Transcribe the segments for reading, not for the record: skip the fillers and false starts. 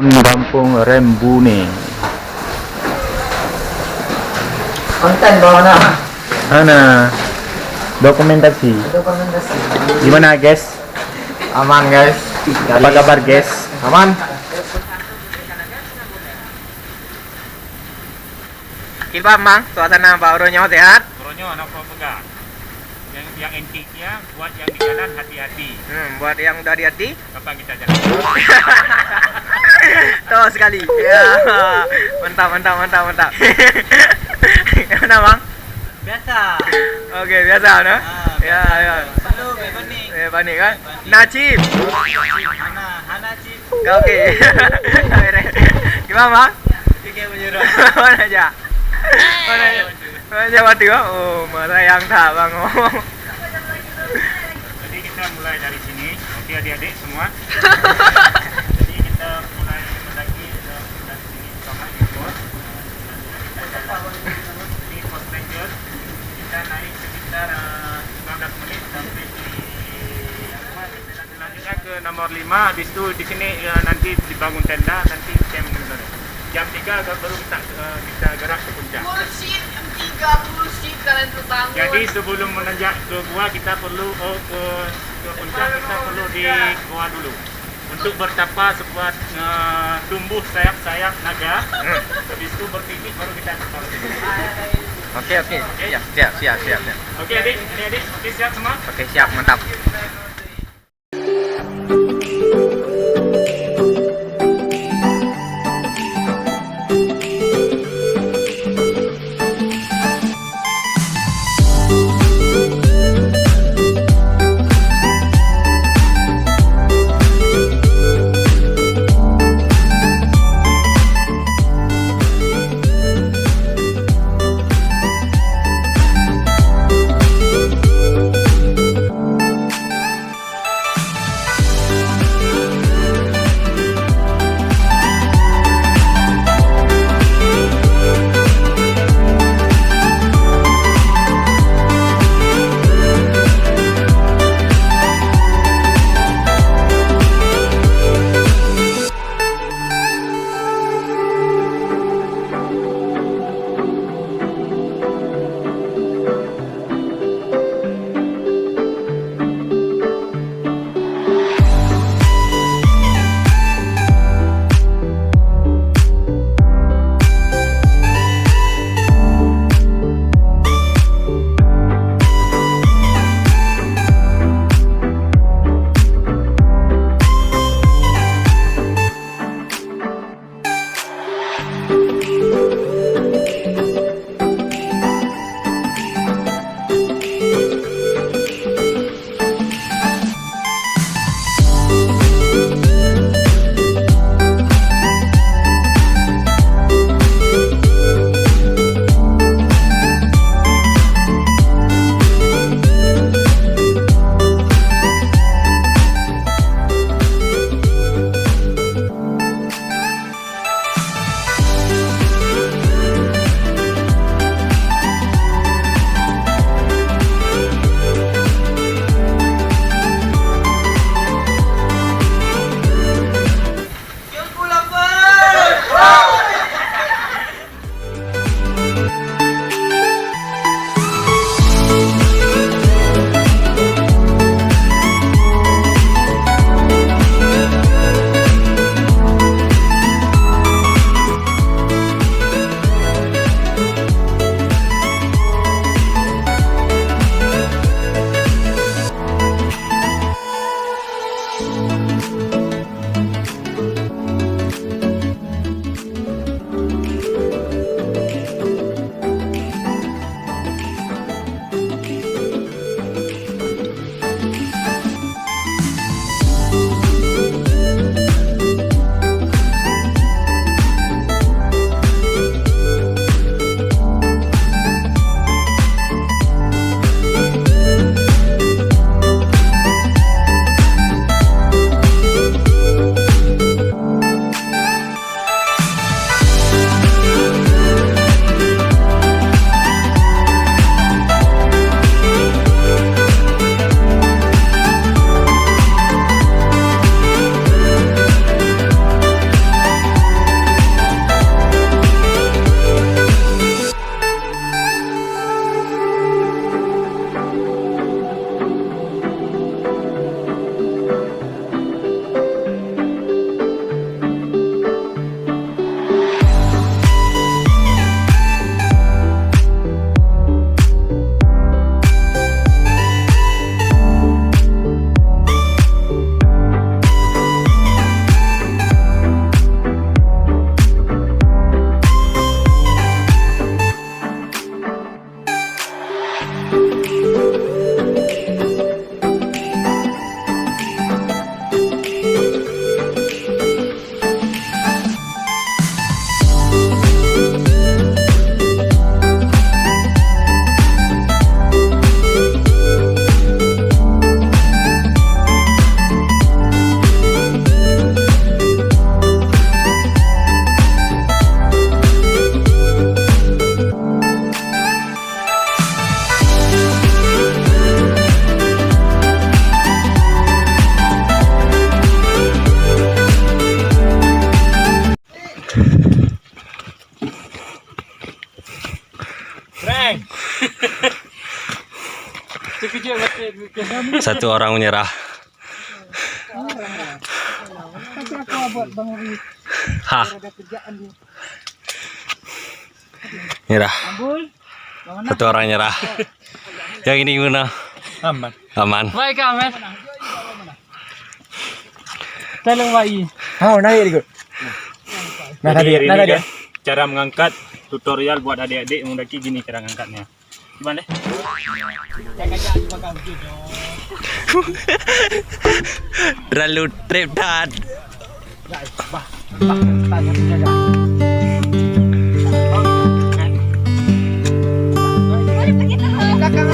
Kampung Rembune. Konten bawah Mana? Dokumentasi. dokumentasi. Gimana guys? Aman guys. Apa kabar guys? Aman. Gimana Mang? Suasana barunya sehat? Bronyo anak pemegang. Yang intinya buat yang di jalan hati-hati. Buat yang udah di hati, Kapan kita jalan? tuh sekali. Ya, mantap. Gimana Mang? Biasa. Oke, biasa no? Ya. Selalu bebaning. Panik kan? Najib. Hana cip. Oke. Gimana Mang? Tiga menyerah. Mana aja? Mana aja waktu oh, masa yang tak Bang. Jadi kita mulai dari sini. Oke adik-adik semua. Jadi kita mulai mendaki dari sini sama di pos. Di pos ranger. Kita naik sekitar 15 menit sampai di selanjutnya ke nomor 5. Habis itu di sini nanti dibangun tenda, nanti camp dulu. Jam 3 baru kita gerak ke puncak. Bullshit, jam 3 bullshit kalian tuh bangun. Jadi sebelum menanjak ke gua kita perlu ke puncak kita perlu di gua dulu untuk bertapa sebuah tumbuh sayap-sayap naga. Habis itu berpipih baru kita terbang. Oke. Siap. Oke adik, oke siap semua? Oke, siap, mantap. Satu orang menyerah. Hah. Nyerah. Satu orang nyerah. Yang ini gimana? Aman. Aman. Baik aman. Tolong bayi. Oh, naik ikut. Nah, Jadi hari tadi ini kan cara mengangkat tutorial buat adik-adik mendaki gini cara ngangkatnya. Gimana? Terlalu trip dad. Ya, itu makanya kita kakak.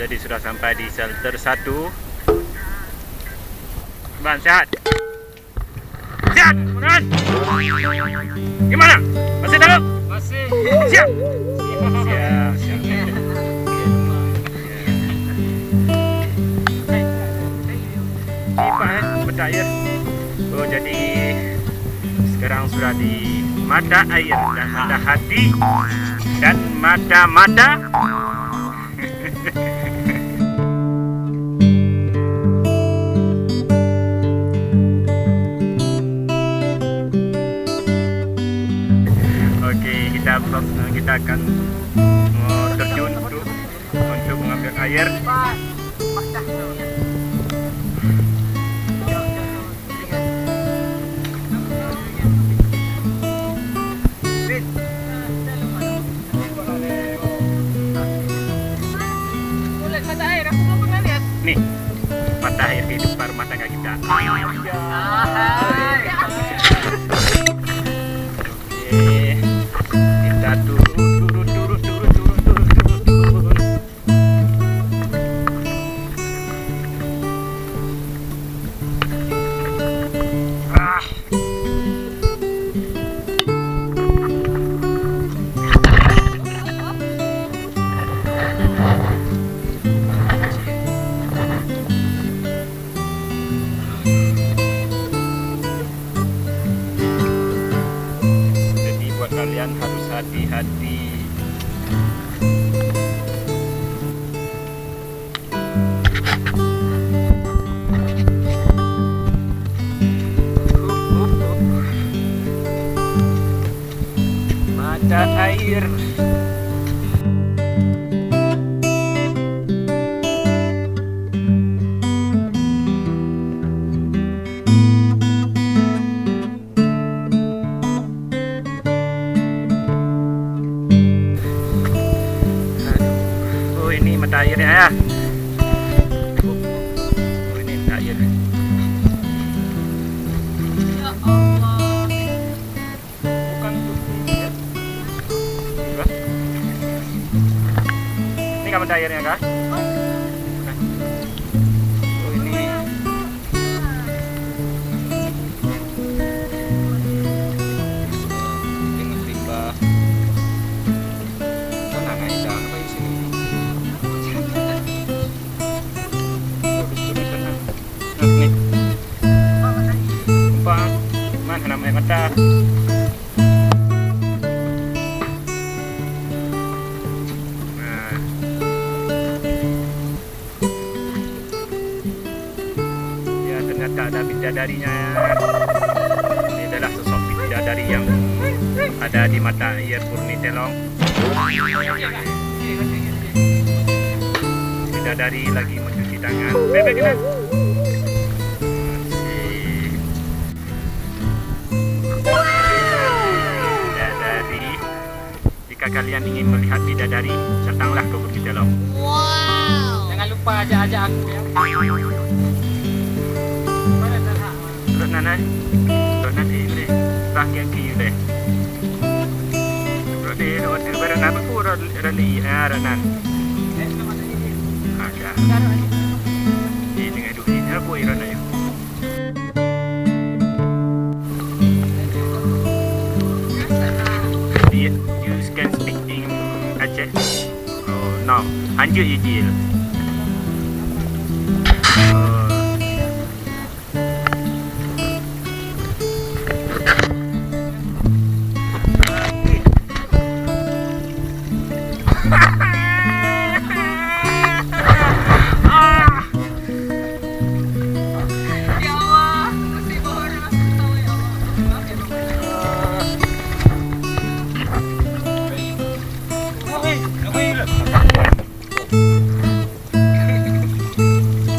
Jadi sudah sampai di shelter 1. Bang, sehat? Sehat, beneran? Gimana? Masih dalam? Masih. Siap? Siap, siap. Pipa mata air. Oh, jadi sekarang sudah di mata air dan mata hati dan mata-mata. Kita akan terjun untuk mengambil air. Lihat mata air, aku belum pernah lihat. Nih, mata air kehidupan rumah tangga kita. Oke, kita turun. Jadi buat kalian harus hati-hati. Mata air. Oh, ini mata airnya ya. Oh, ini mata air. Ya Allah. Bukan ya. Enggak. Ini kan mata airnya kah? Bukan. Oh, ini kita. Nah. Ya, ternyata ada bidadarinya. Ini adalah sosok bidadari yang ada di mata air Purni Telong. Bidadari lagi mencuci tangan. Bebek kena. Bidadari. Jika kalian ingin melihat bidadari, datanglah ke Purni Telong. Jangan lupa ajak-ajak aku ya. Terus Nana, terus nanti boleh pakai kiu deh. Terus dia waktu berenang aku rali renang. Ada. Ini dengan dulu ini aku renang itu. You can speak in Aceh. Oh no, Anjir Ijil.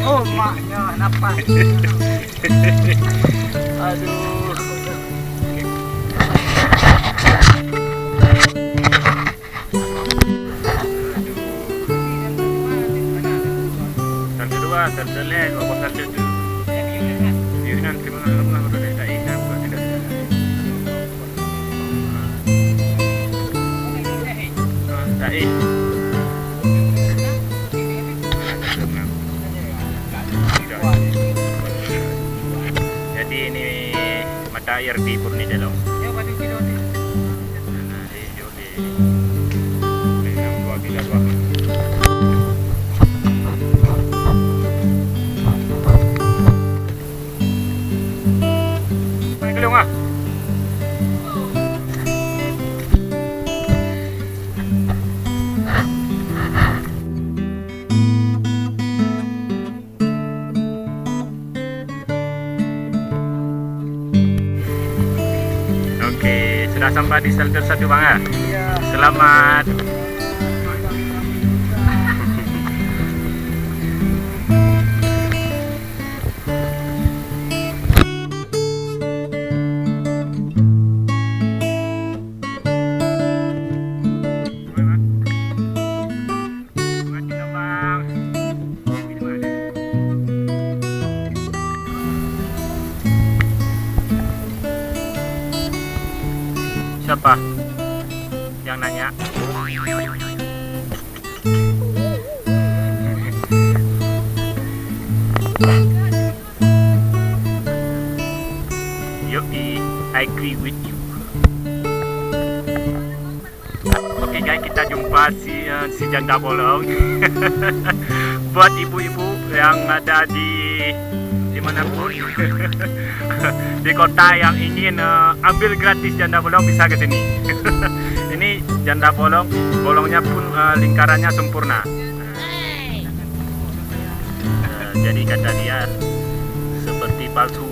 Oh, maknya nafas. Aduh. Satu dua, satu leh, apa satu tu? You nanti mengalah boleh tak ingat buat tidak. Tak Jadi ini mata air di Purni Telong. Ya, balik kilo ni. Nah, di Jodi. Ini buat bila buat. Mana kelong ah? Okey, sudah sampai di shelter 1 bang ah. Selamat. Siapa yang nanya? Yogi, I agree with you. Oke guys, kita jumpa si janda bolong. Buat ibu-ibu yang ada di manapun di kota yang ingin ambil gratis janda bolong bisa ke sini. Ini janda bolong, bolongnya pun lingkarannya sempurna. Jadi kata dia seperti palsu.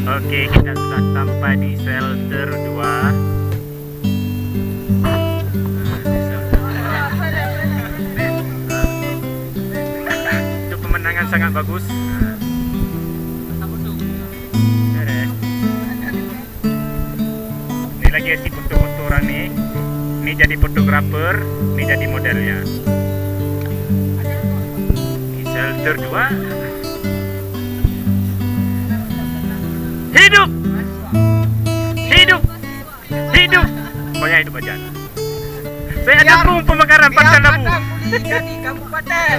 Oke, kita sudah sampai di shelter 2. Sangat bagus. Ini lagi si foto-foto orang nih. Ini jadi fotografer, ini jadi modelnya. Di shelter 2. Hidup. Hidup. Hidup. Pokoknya hidup aja. Saya dukung pemekaran Pantai Labu. Jadi kabupaten.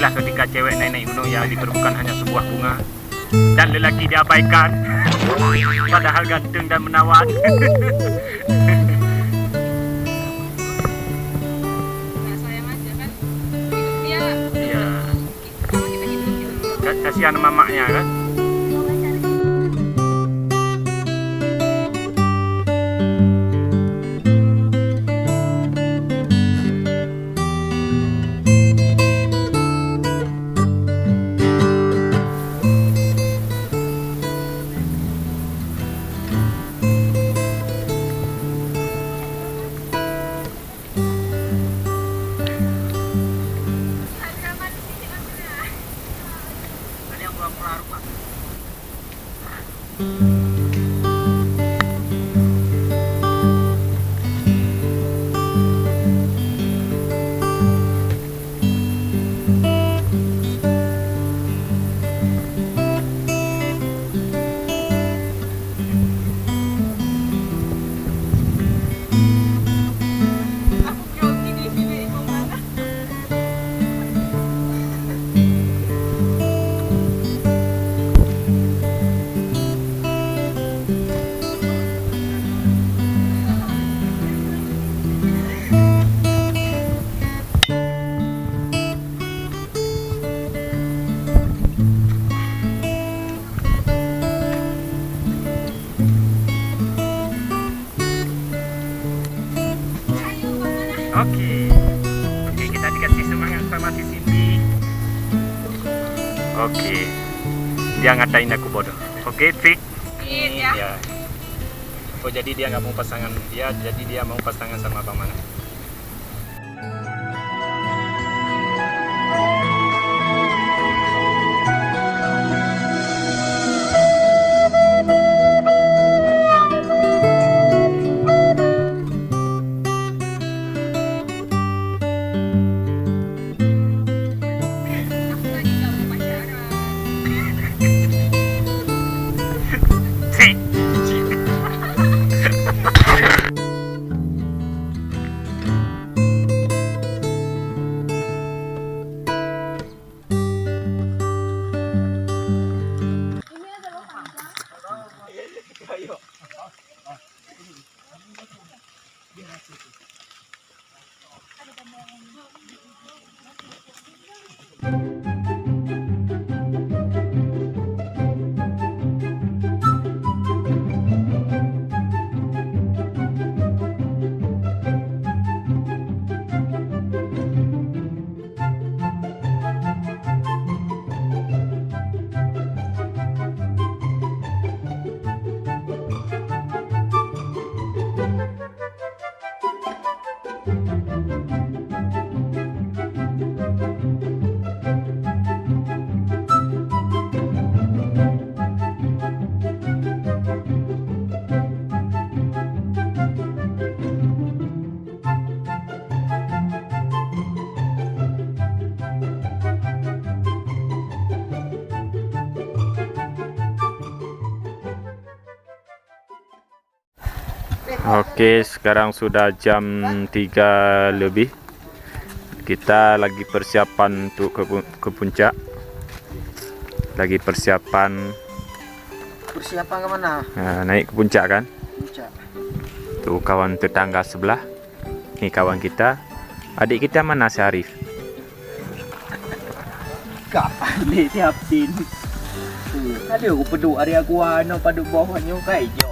Inilah ketika cewek naik gunung yang diperlukan hanya sebuah bunga dan lelaki diabaikan, padahal ganteng dan menawan. Nggak sayang aja kan. Hidup dia Iya, sama kita hidup gitu. kasihan mamaknya kan. Aku grogi di sini mau mana? Oke, kita dikasih semangat sama si Cindy. Oke, dia ngatain aku bodoh. Oke, Fik. Ya. Ya. Oh, jadi dia nggak mau pasangan dia, jadi dia mau pasangan sama Bang Mana. Aku lagi nggak mau pacaran. Fik. Oke, sekarang sudah jam 3 lebih. Kita lagi persiapan untuk ke puncak. Lagi persiapan Persiapan ke mana? naik ke puncak kan. Puncak. Tuh kawan tetangga sebelah. Ini kawan kita. Adik kita mana si Arif? Kapan dia siapin? Ada aku peduk hari aku ano paduk bawahnya kai jo.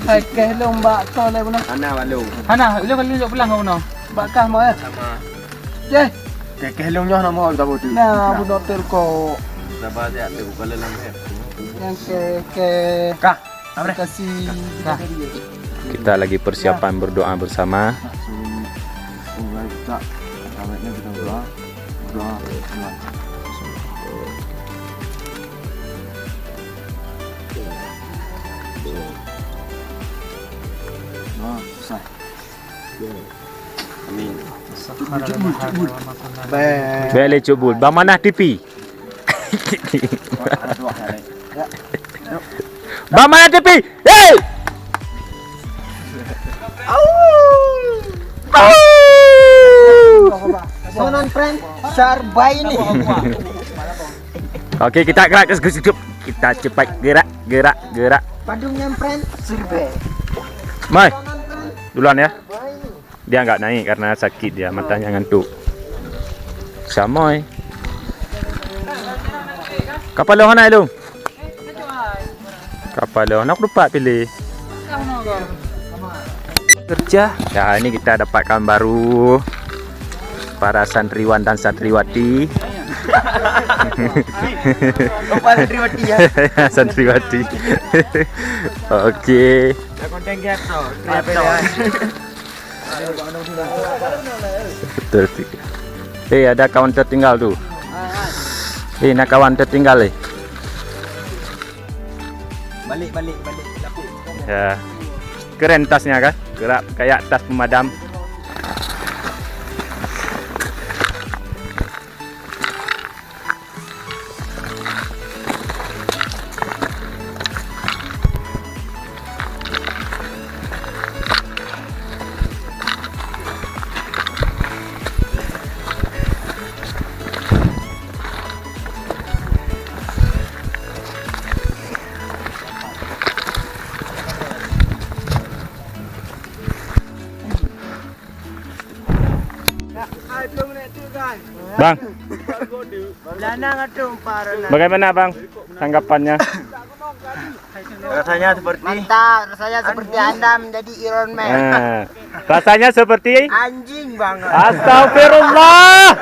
Hai ke lomba tol le buna. Ana malu. Hana, lu kali lu pulang kau no. Bakah mau ya? Sama. Je. Kekelong nyoh nama kita botu. Nah, budak terko. Sabar dia tu kalau lambat. Yang ke Kah, apa kasih kah. Kita lagi persiapan berdoa bersama. Tak, awetnya kita berdoa. Berdoa. Selesai. Amin. Bele cubul. Bang Manah TV. Bang Manah TV. Hey! Sonon friend, sarbai ini. Okey, kita gerak ke situ. Kita cepat gerak. Padungnya friend, survei. Mai. Duluan ya. Dia enggak naik karena sakit dia, matanya ngantuk. Samoy. Kapal lo naik lu. Kapal lo nak lupa pilih. Kerja. Ya, ini kita dapatkan baru para santriwan dan santriwati. Bapak Santriwati ya. Santriwati. Okey. Konten kreator. Betul. Ada kawan tertinggal tu. Nak kawan tertinggal Balik. Ya. Keren tasnya kan? Gerak kayak tas pemadam. Bang, bagaimana bang tanggapannya? Rasanya seperti Mantap, rasanya seperti Anda menjadi Iron Man. Rasanya seperti Anjing banget. Astagfirullah.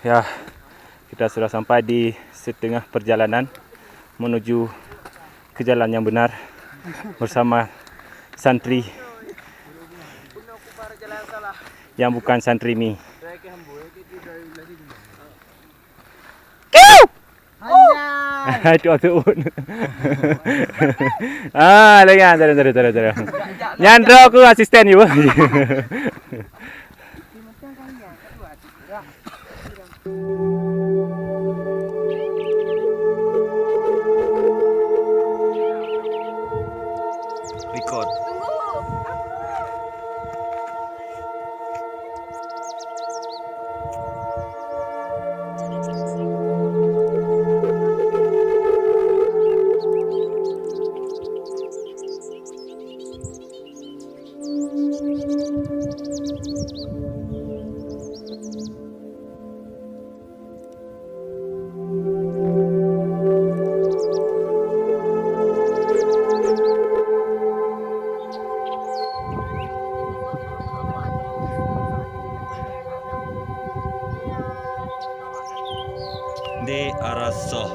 Ya, kita sudah sampai di setengah perjalanan menuju ke jalan yang benar bersama santri yang bukan santri mi. Itu tu. Lengan, tara. Nyandro aku asisten you. Record. Di arah Soh.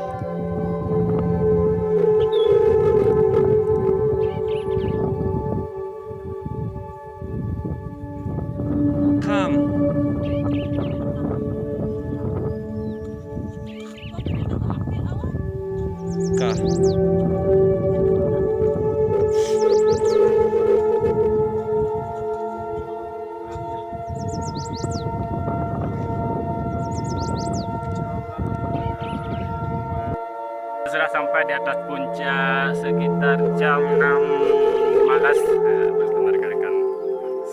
Come. Kah. Sudah sampai di atas puncak sekitar jam 6.15 bersama rekan-rekan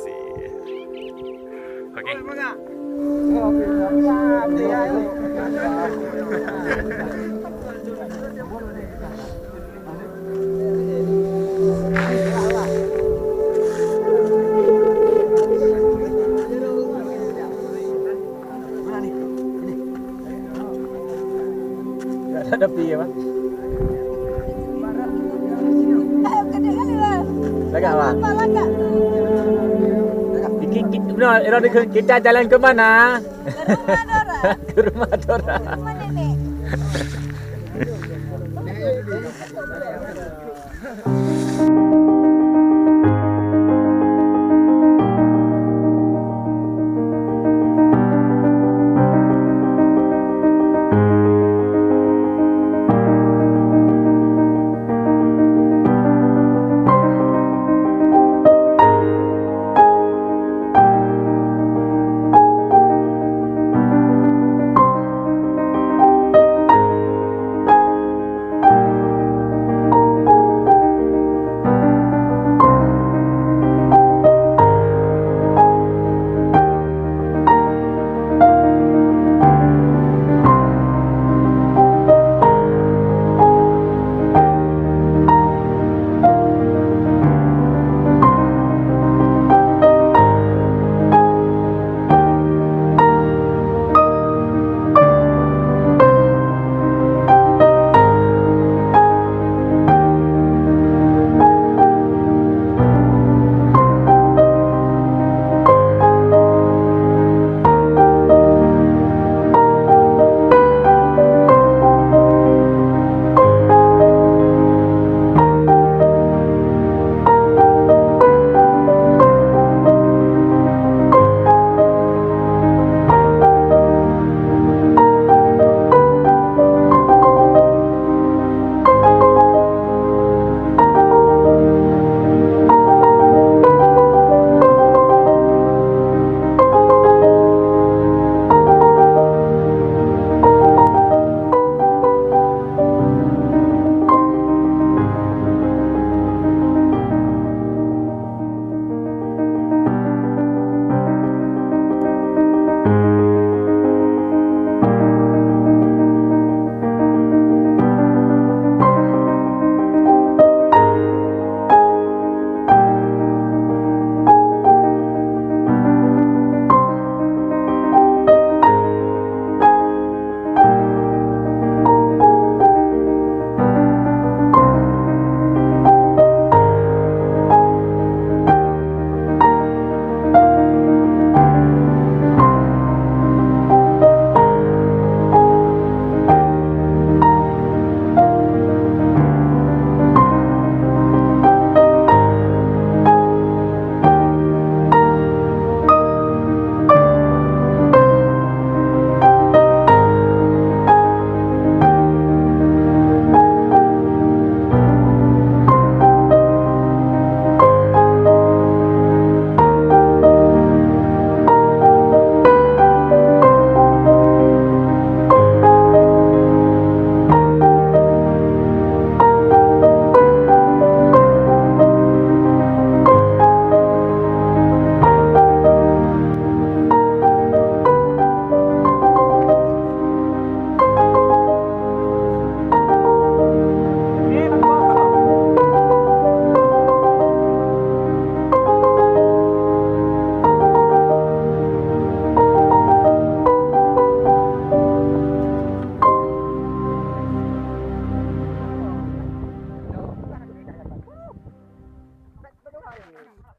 si. Okey. ada piye, Mas? Lagak, Pak. Kita jalan ke mana? Ke rumah Dora. Ke rumah nenek.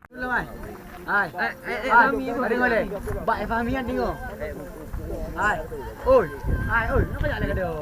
Belum ai. Hai. Ada boleh. Bak Fahmi kan tengok. Hai. Oi. Hai, oi. Nak banyak lagi dah.